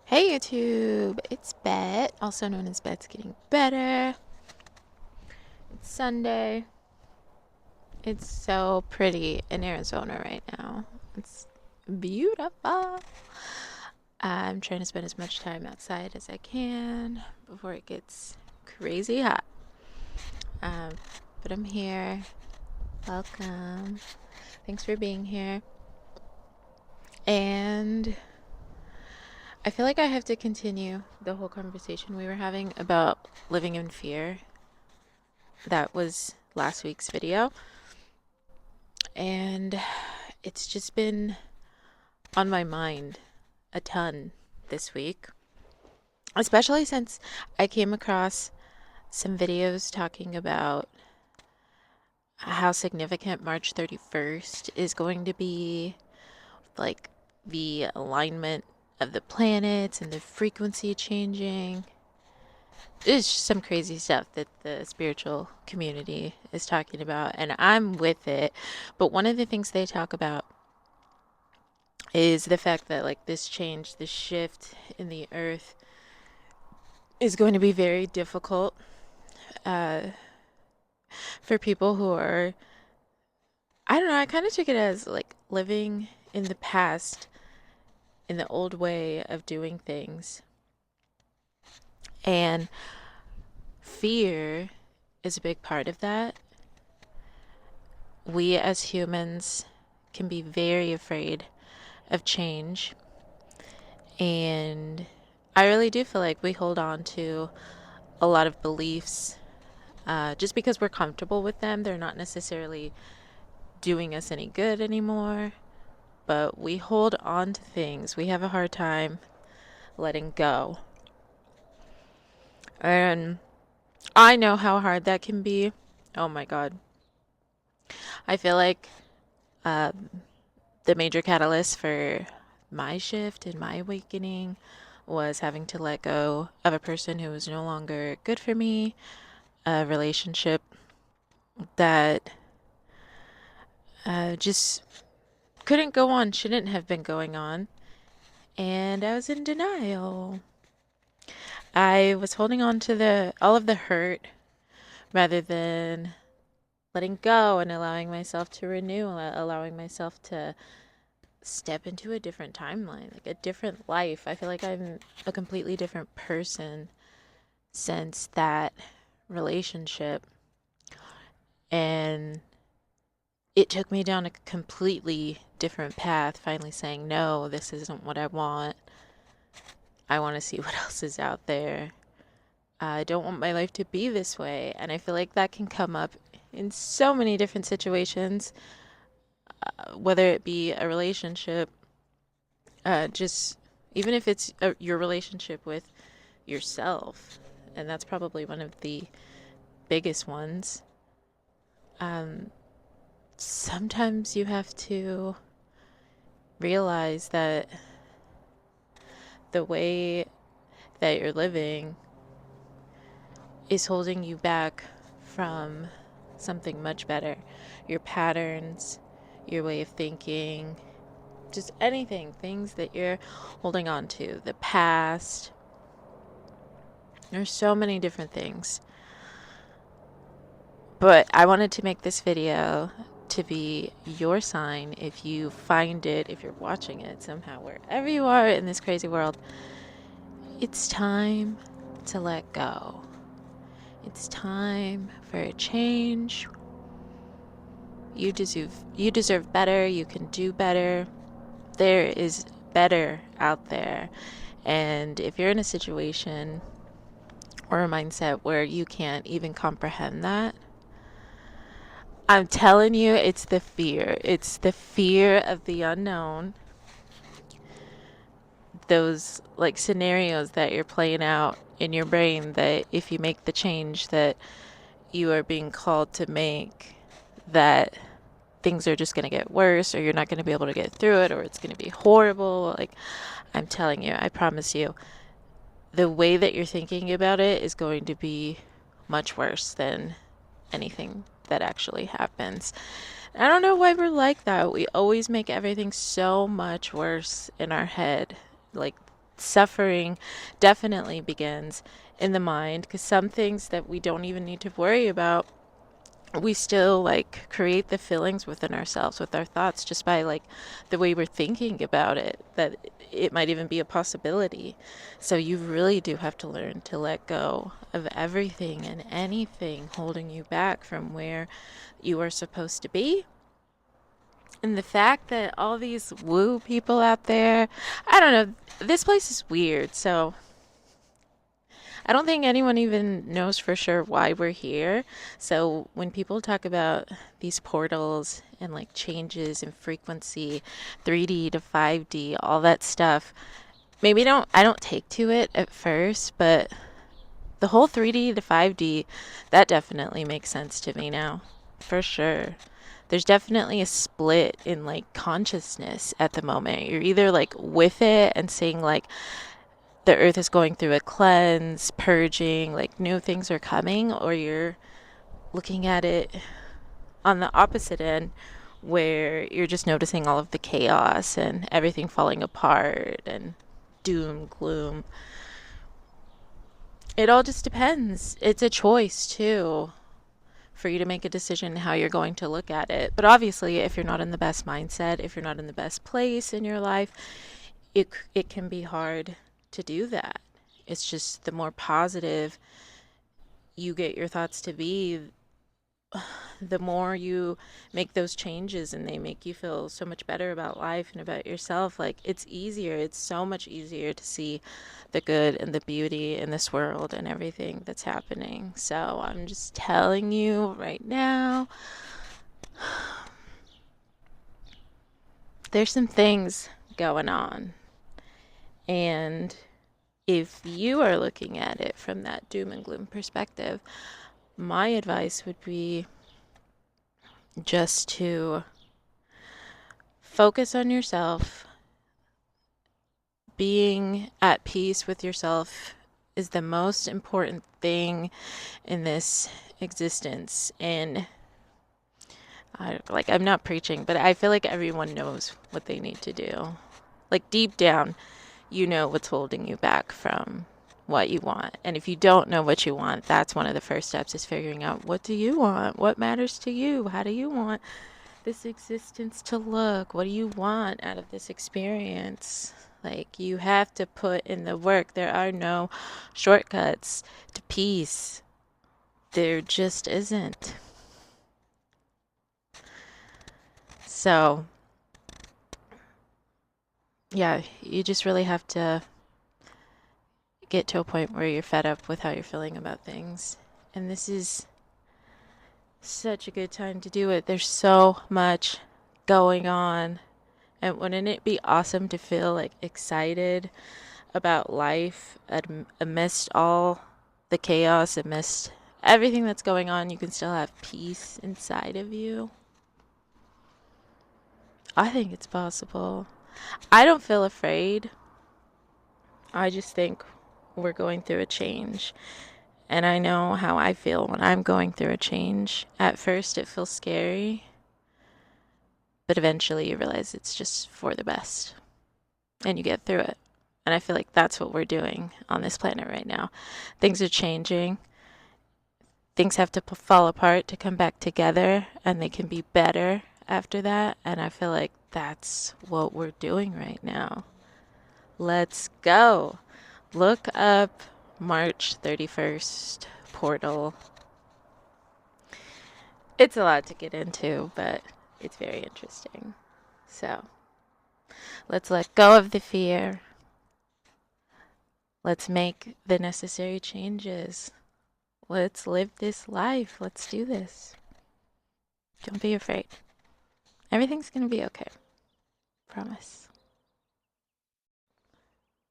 Hey YouTube, it's Bet, also known as Bet's Getting Better. It's Sunday. It's so pretty in Arizona right now. It's beautiful. I'm trying to spend as much time outside as I can before it gets crazy hot. Um, but I'm here. Welcome. Thanks for being here. And I feel like I have to continue the whole conversation we were having about living in fear. That was last week's video. And it's just been on my mind a ton this week, especially since I came across some videos talking about how significant March 31st is going to be, like the alignment of the planets and the frequency changing. It's just some crazy stuff that the spiritual community is talking about, and I'm with it. But one of the things they talk about is the fact that like this change, this shift in the earth is going to be very difficult uh, for people who are, I don't know, I kind of took it as like living in the past, in the old way of doing things. And fear is a big part of that. We as humans can be very afraid of change. And I really do feel like we hold on to a lot of beliefs just because we're comfortable with them. They're not necessarily doing us any good anymore, but we hold on to things. We have a hard time letting go. And I know how hard that can be. Oh my God. I feel like um, the major catalyst for my shift and my awakening was having to let go of a person who was no longer good for me, a relationship that just couldn't go on, shouldn't have been going on. And I was in denial. I was holding on to the all of the hurt rather than letting go and allowing myself to renew, allowing myself to step into a different timeline, like a different life. I feel like I'm a completely different person since that relationship. And it took me down a completely different path, finally saying, no, this isn't what I want. I want to see what else is out there. I don't want my life to be this way. And I feel like that can come up in so many different situations, whether it be a relationship, just even if it's your relationship with yourself. And that's probably one of the biggest ones. Um, Sometimes you have to realize that the way that you're living is holding you back from something much better. Your patterns, your way of thinking, just anything, things that you're holding on to, the past. There's so many different things. But I wanted to make this video to be your sign if you find it, if you're watching it somehow, wherever you are in this crazy world. It's time to let go. It's time for a change. You deserve better. You can do better. There is better out there. And if you're in a situation or a mindset where you can't even comprehend that, I'm telling you, it's the fear. It's the fear of the unknown. Those like scenarios that you're playing out in your brain that if you make the change that you are being called to make, that things are just going to get worse or you're not going to be able to get through it or it's going to be horrible. Like, I'm telling you, I promise you, the way that you're thinking about it is going to be much worse than anything that actually happens. I don't know why we're like that. We always make everything so much worse in our head. Like, suffering definitely begins in the mind, because some things that we don't even need to worry about, we still like create the feelings within ourselves with our thoughts just by like the way we're thinking about it, that it might even be a possibility. So you really do have to learn to let go of everything and anything holding you back from where you are supposed to be. And the fact that all these woo people out there, I don't know, this place is weird. So I don't think anyone even knows for sure why we're here. So when people talk about these portals and like changes in frequency, 3D to 5D, all that stuff, maybe I don't take to it at first, but the whole 3D to 5D, that definitely makes sense to me now. For sure. There's definitely a split in like consciousness at the moment. You're either like with it and saying like the earth is going through a cleanse, purging, like new things are coming, or you're looking at it on the opposite end where you're just noticing all of the chaos and everything falling apart and doom, gloom. It all just depends. It's a choice too for you to make a decision how you're going to look at it. But obviously, if you're not in the best mindset, if you're not in the best place in your life, it can be hard to do that. It's just the more positive you get your thoughts to be, the more you make those changes and they make you feel so much better about life and about yourself. Like it's easier, it's so much easier to see the good and the beauty in this world and everything that's happening. So I'm just telling you right now, there's some things going on. And if you are looking at it from that doom and gloom perspective, my advice would be just to focus on yourself. Being at peace with yourself is the most important thing in this existence. And I'm not preaching, but I feel like everyone knows what they need to do. Like deep down, you know what's holding you back from what you want. And if you don't know what you want, that's one of the first steps, is figuring out, what do you want? What matters to you? How do you want this existence to look? What do you want out of this experience? Like, you have to put in the work. There are no shortcuts to peace. There just isn't. So, yeah, you just really have to get to a point where you're fed up with how you're feeling about things. And this is such a good time to do it. There's so much going on. And wouldn't it be awesome to feel like excited about life amidst all the chaos, amidst everything that's going on? You can still have peace inside of you. I think it's possible. I don't feel afraid. I just think we're going through a change. And I know how I feel when I'm going through a change. At first, it feels scary, but eventually you realize it's just for the best and you get through it. And I feel like that's what we're doing on this planet right now. Things are changing. Things have to fall apart to come back together, and they can be better after that. And I feel like that's what we're doing right now. Let's go. Look up March 31st portal. It's a lot to get into, but it's very interesting. So let's let go of the fear. Let's make the necessary changes. Let's live this life. Let's do this. Don't be afraid. Everything's going to be okay. Promise.